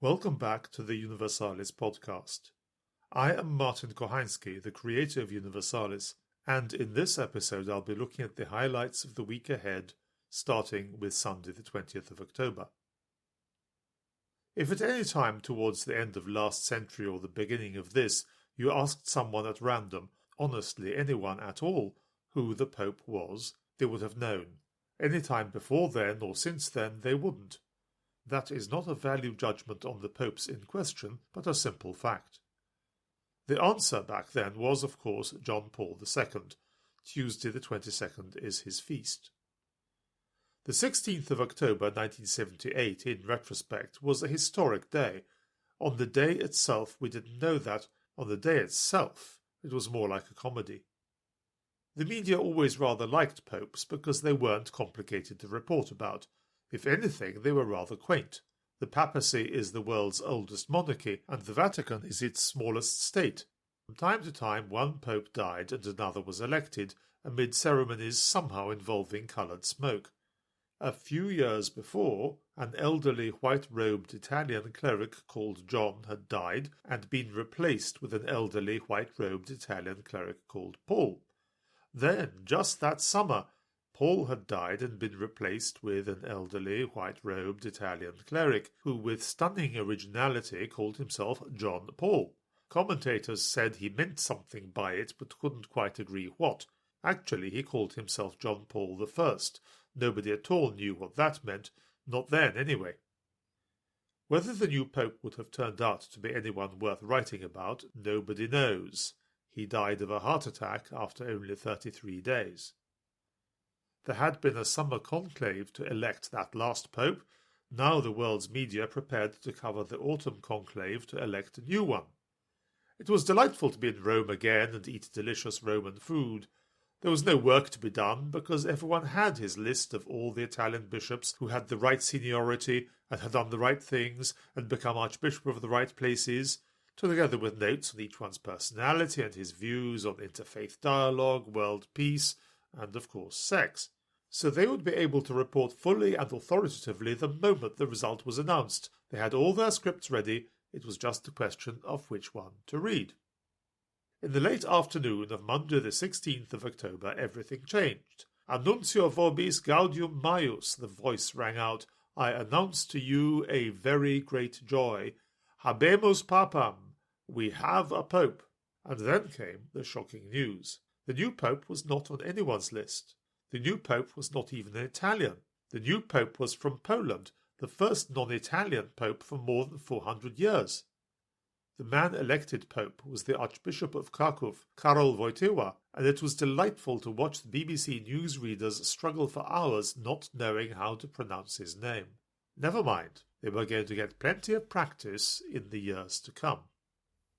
Welcome back to the Universalis podcast. I am Martin Kochański, the creator of Universalis, and in this episode I'll be looking at the highlights of the week ahead, starting with Sunday the 20th of October. If at any time towards the end of last century or the beginning of this you asked someone at random, honestly anyone at all, who the Pope was, they would have known. Any time before then or since then they wouldn't. That is not a value judgment on the popes in question, but a simple fact. The answer back then was, of course, John Paul II. Tuesday the 22nd is his feast. The 16th of October 1978, in retrospect, was a historic day. On the day itself, we didn't know that. On the day itself, it was more like a comedy. The media always rather liked popes because they weren't complicated to report about. If anything, they were rather quaint. The papacy is the world's oldest monarchy, and the Vatican is its smallest state. From time to time, one pope died and another was elected, amid ceremonies somehow involving coloured smoke. A few years before, an elderly white-robed Italian cleric called John had died and been replaced with an elderly white-robed Italian cleric called Paul. Then, just that summer, Paul had died and been replaced with an elderly, white-robed Italian cleric, who with stunning originality called himself John Paul. Commentators said he meant something by it, but couldn't quite agree what. Actually, he called himself John Paul I. Nobody at all knew what that meant, not then anyway. Whether the new pope would have turned out to be anyone worth writing about, nobody knows. He died of a heart attack after only 33 days. There had been a summer conclave to elect that last pope. Now the world's media prepared to cover the autumn conclave to elect a new one. It was delightful to be in Rome again and eat delicious Roman food. There was no work to be done because everyone had his list of all the Italian bishops who had the right seniority and had done the right things and become archbishop of the right places, together with notes on each one's personality and his views on interfaith dialogue, world peace, and of course sex. So they would be able to report fully and authoritatively the moment the result was announced. They had all their scripts ready, it was just a question of which one to read. In the late afternoon of Monday the 16th of October, everything changed. Annuncio vobis gaudium maius, the voice rang out. I announce to you a very great joy. Habemus papam, we have a pope. And then came the shocking news. The new pope was not on anyone's list. The new pope was not even an Italian. The new pope was from Poland, the first non-Italian pope for more than 400 years. The man elected pope was the Archbishop of Kraków, Karol Wojtyła, and it was delightful to watch the BBC newsreaders struggle for hours not knowing how to pronounce his name. Never mind, they were going to get plenty of practice in the years to come.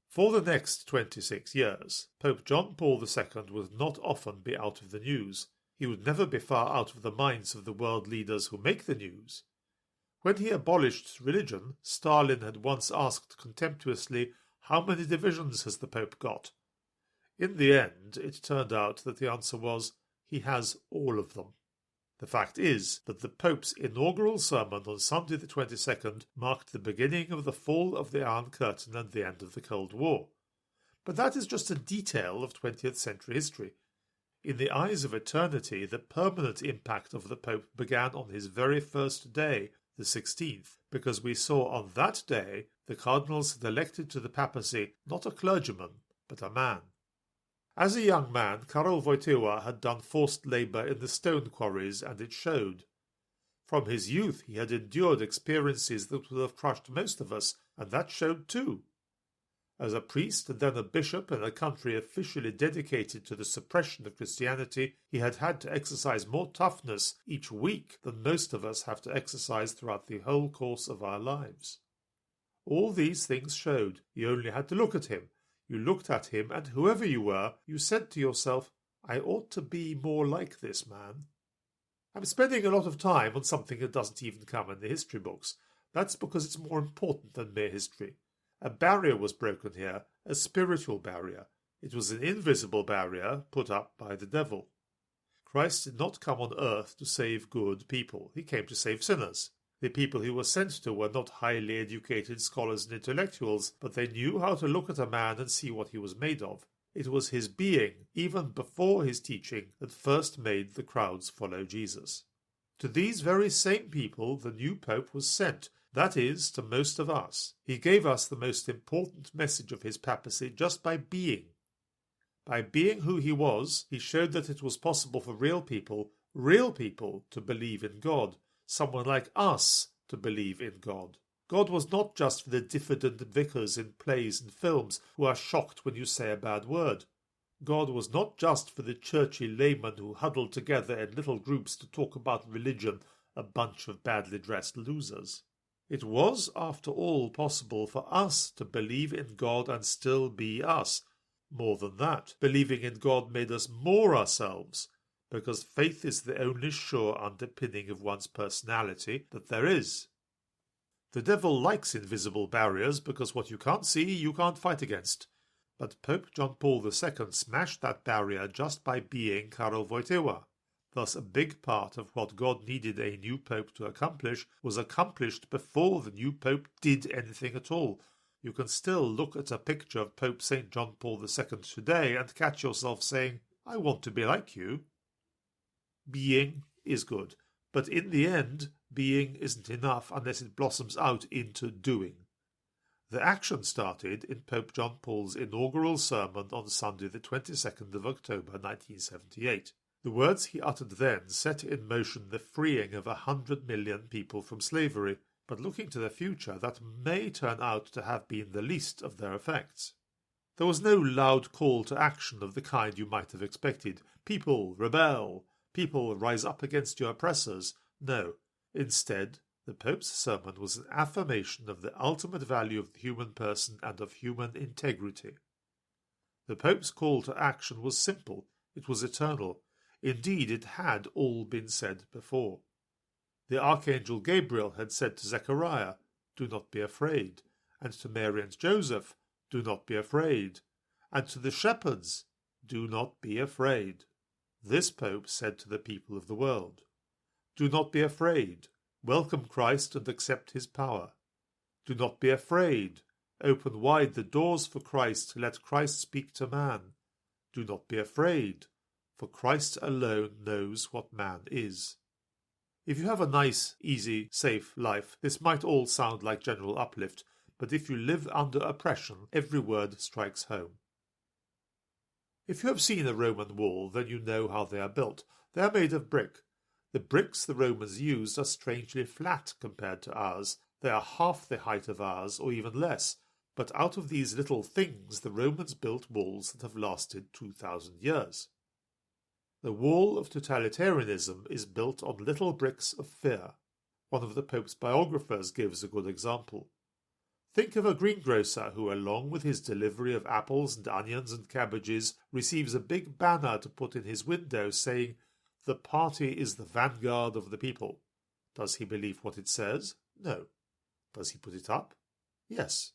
For the next 26 years, Pope John Paul II would not often be out of the news. He would never be far out of the minds of the world leaders who make the news. When he abolished religion, Stalin had once asked contemptuously, "How many divisions has the Pope got?" In the end, it turned out that the answer was, he has all of them. The fact is that the Pope's inaugural sermon on Sunday the 22nd marked the beginning of the fall of the Iron Curtain and the end of the Cold War. But that is just a detail of 20th century history. In the eyes of eternity, the permanent impact of the Pope began on his very first day, the 16th, because we saw on that day the cardinals had elected to the papacy not a clergyman, but a man. As a young man, Karol Wojtyła had done forced labour in the stone quarries, and it showed. From his youth he had endured experiences that would have crushed most of us, and that showed too. As a priest and then a bishop in a country officially dedicated to the suppression of Christianity, he had had to exercise more toughness each week than most of us have to exercise throughout the whole course of our lives. All these things showed. You only had to look at him. You looked at him, and whoever you were, you said to yourself, I ought to be more like this man. I'm spending a lot of time on something that doesn't even come in the history books. That's because it's more important than mere history. A barrier was broken here, a spiritual barrier. It was an invisible barrier put up by the devil. Christ did not come on earth to save good people. He came to save sinners. The people he was sent to were not highly educated scholars and intellectuals, but they knew how to look at a man and see what he was made of. It was his being, even before his teaching, that first made the crowds follow Jesus. To these very same people the new Pope was sent, that is, to most of us. He gave us the most important message of his papacy just by being. By being who he was, he showed that it was possible for real people to believe in God, someone like us to believe in God. God was not just for the diffident vicars in plays and films who are shocked when you say a bad word. God was not just for the churchy laymen who huddled together in little groups to talk about religion, a bunch of badly dressed losers. It was, after all, possible for us to believe in God and still be us. More than that, believing in God made us more ourselves, because faith is the only sure underpinning of one's personality that there is. The devil likes invisible barriers because what you can't see, you can't fight against. But Pope John Paul II smashed that barrier just by being Karol Wojtyła. Thus a big part of what God needed a new pope to accomplish was accomplished before the new pope did anything at all. You can still look at a picture of Pope St. John Paul II today and catch yourself saying, I want to be like you. Being is good, but in the end, being isn't enough unless it blossoms out into doing. The action started in Pope John Paul's inaugural sermon on Sunday the 22nd of October 1978. The words he uttered then set in motion the freeing of 100 million people from slavery, but looking to the future, that may turn out to have been the least of their effects. There was no loud call to action of the kind you might have expected. People, rebel! People, rise up against your oppressors! No. Instead, the Pope's sermon was an affirmation of the ultimate value of the human person and of human integrity. The Pope's call to action was simple. It was eternal. Indeed, it had all been said before. The Archangel Gabriel had said to Zechariah, Do not be afraid, and to Mary and Joseph, Do not be afraid, and to the shepherds, Do not be afraid. This Pope said to the people of the world, Do not be afraid. Welcome Christ and accept his power. Do not be afraid. Open wide the doors for Christ. Let Christ speak to man. Do not be afraid, for Christ alone knows what man is. If you have a nice, easy, safe life, this might all sound like general uplift, but if you live under oppression, every word strikes home. If you have seen a Roman wall, then you know how they are built. They are made of brick. The bricks the Romans used are strangely flat compared to ours. They are half the height of ours, or even less. But out of these little things, the Romans built walls that have lasted 2,000 years. The wall of totalitarianism is built on little bricks of fear. One of the Pope's biographers gives a good example. Think of a greengrocer who, along with his delivery of apples and onions and cabbages, receives a big banner to put in his window saying, The party is the vanguard of the people. Does he believe what it says? No. Does he put it up? Yes.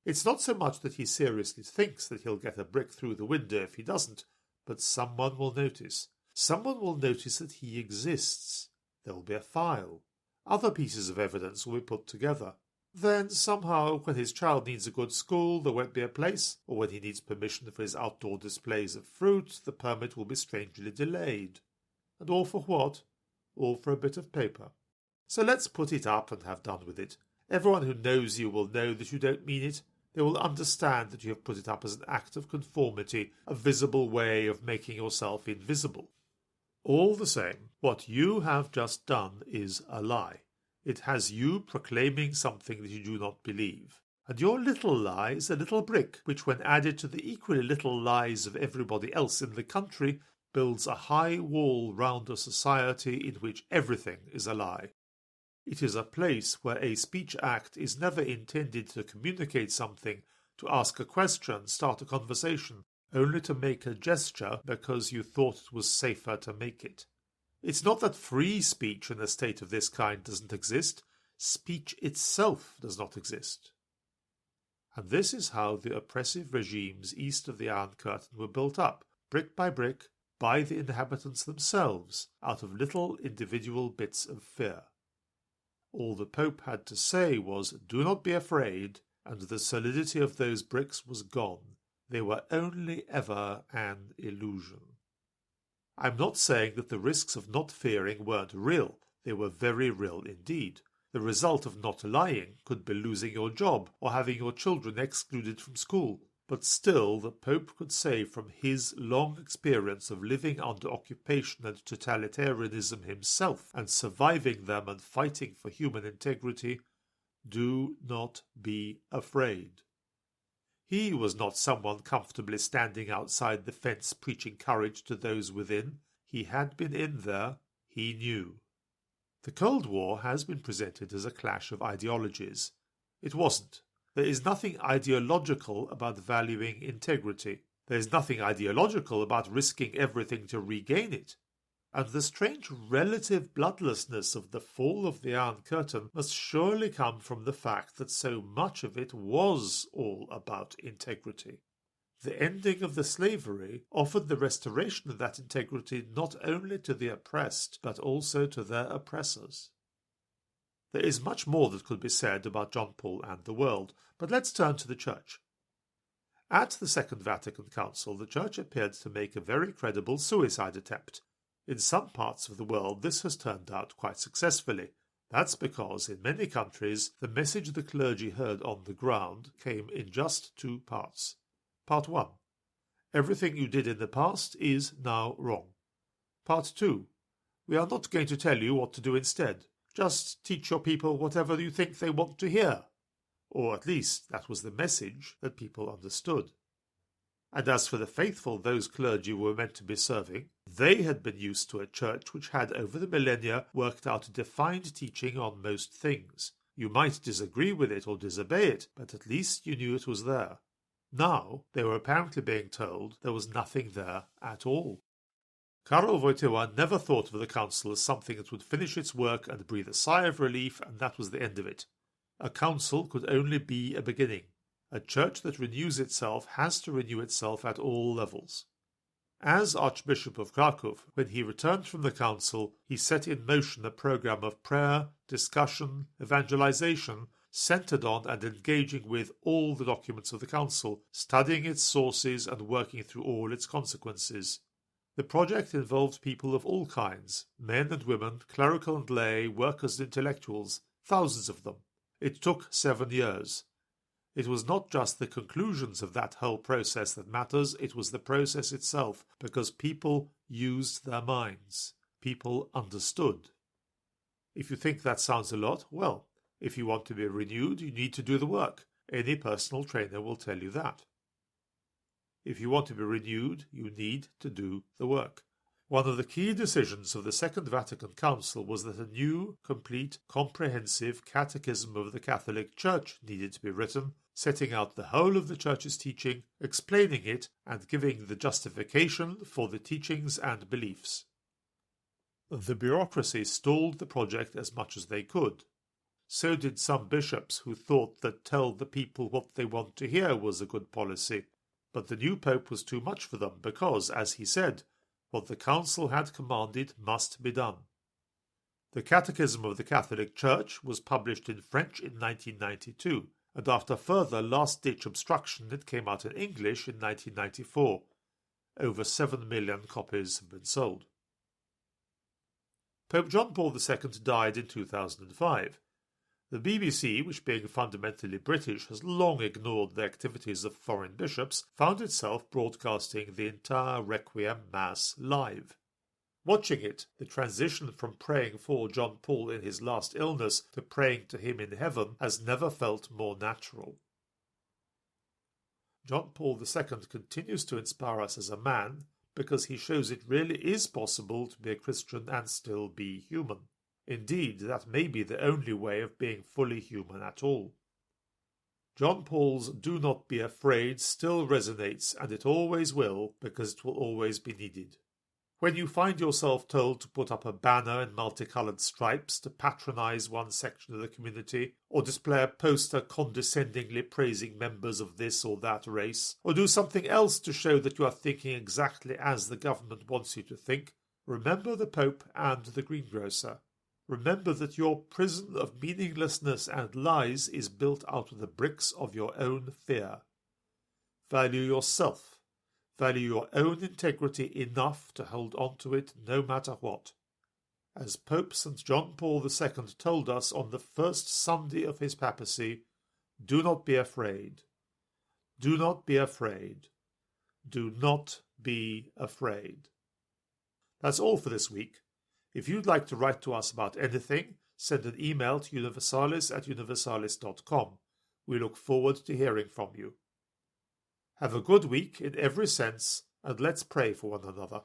It's not so much that he seriously thinks that he'll get a brick through the window if he doesn't, but someone will notice. Someone will notice that he exists. There will be a file. Other pieces of evidence will be put together. Then, somehow, when his child needs a good school, there won't be a place, or when he needs permission for his outdoor displays of fruit, the permit will be strangely delayed. And all for what? All for a bit of paper. So let's put it up and have done with it. Everyone who knows you will know that you don't mean it. They will understand that you have put it up as an act of conformity, a visible way of making yourself invisible. All the same, what you have just done is a lie. It has you proclaiming something that you do not believe. And your little lie is a little brick, which when added to the equally little lies of everybody else in the country, builds a high wall round a society in which everything is a lie. It is a place where a speech act is never intended to communicate something, to ask a question, start a conversation, only to make a gesture because you thought it was safer to make it. It's not that free speech in a state of this kind doesn't exist. Speech itself does not exist. And this is how the oppressive regimes east of the Iron Curtain were built up, brick by brick, by the inhabitants themselves, out of little individual bits of fear. All the Pope had to say was, "Do not be afraid," and the solidity of those bricks was gone. They were only ever an illusion. I'm not saying that the risks of not fearing weren't real. They were very real indeed. The result of not lying could be losing your job or having your children excluded from school. But still, the Pope could say from his long experience of living under occupation and totalitarianism himself and surviving them and fighting for human integrity, do not be afraid. He was not someone comfortably standing outside the fence preaching courage to those within. He had been in there. He knew. The Cold War has been presented as a clash of ideologies. It wasn't. There is nothing ideological about valuing integrity. There is nothing ideological about risking everything to regain it. And the strange relative bloodlessness of the fall of the Iron Curtain must surely come from the fact that so much of it was all about integrity. The ending of the slavery offered the restoration of that integrity not only to the oppressed, but also to their oppressors. There is much more that could be said about John Paul and the world, but let's turn to the Church. At the Second Vatican Council, the Church appeared to make a very credible suicide attempt. In some parts of the world, this has turned out quite successfully. That's because, in many countries, the message the clergy heard on the ground came in just two parts. Part 1. Everything you did in the past is now wrong. Part 2. We are not going to tell you what to do instead. Just teach your people whatever you think they want to hear. Or at least that was the message that people understood. And as for the faithful those clergy were meant to be serving, they had been used to a church which had over the millennia worked out a defined teaching on most things. You might disagree with it or disobey it, but at least you knew it was there. Now they were apparently being told there was nothing there at all. Karol Wojtyła never thought of the council as something that would finish its work and breathe a sigh of relief, and that was the end of it. A council could only be a beginning. A church that renews itself has to renew itself at all levels. As Archbishop of Kraków, when he returned from the council, he set in motion a program of prayer, discussion, evangelization, centered on and engaging with all the documents of the council, studying its sources and working through all its consequences. The project involved people of all kinds, men and women, clerical and lay, workers and intellectuals, thousands of them. It took 7 years. It was not just the conclusions of that whole process that matters, it was the process itself, because people used their minds. People understood. If you think that sounds a lot, well, if you want to be renewed, you need to do the work. Any personal trainer will tell you that. If you want to be renewed, you need to do the work. One of the key decisions of the Second Vatican Council was that a new, complete, comprehensive Catechism of the Catholic Church needed to be written, setting out the whole of the Church's teaching, explaining it, and giving the justification for the teachings and beliefs. The bureaucracy stalled the project as much as they could. So did some bishops who thought that tell the people what they want to hear was a good policy. But the new pope was too much for them because, as he said, what the council had commanded must be done. The Catechism of the Catholic Church was published in French in 1992, and after further last-ditch obstruction it came out in English in 1994. Over 7 million copies have been sold. Pope John Paul II died in 2005. The BBC, which being fundamentally British has long ignored the activities of foreign bishops, found itself broadcasting the entire Requiem Mass live. Watching it, the transition from praying for John Paul in his last illness to praying to him in heaven has never felt more natural. John Paul II continues to inspire us as a man because he shows it really is possible to be a Christian and still be human. Indeed, that may be the only way of being fully human at all. John Paul's "Do not be afraid" still resonates, and it always will, because it will always be needed. When you find yourself told to put up a banner in multicolored stripes to patronize one section of the community, or display a poster condescendingly praising members of this or that race, or do something else to show that you are thinking exactly as the government wants you to think, remember the Pope and the greengrocer. remember that your prison of meaninglessness and lies is built out of the bricks of your own fear. Value yourself. Value your own integrity enough to hold on to it no matter what. As Pope St. John Paul II told us on the first Sunday of his papacy, do not be afraid. Do not be afraid. Do not be afraid. That's all for this week. If you'd like to write to us about anything, send an email to universalis@universalis.com. We look forward to hearing from you. Have a good week in every sense, and let's pray for one another.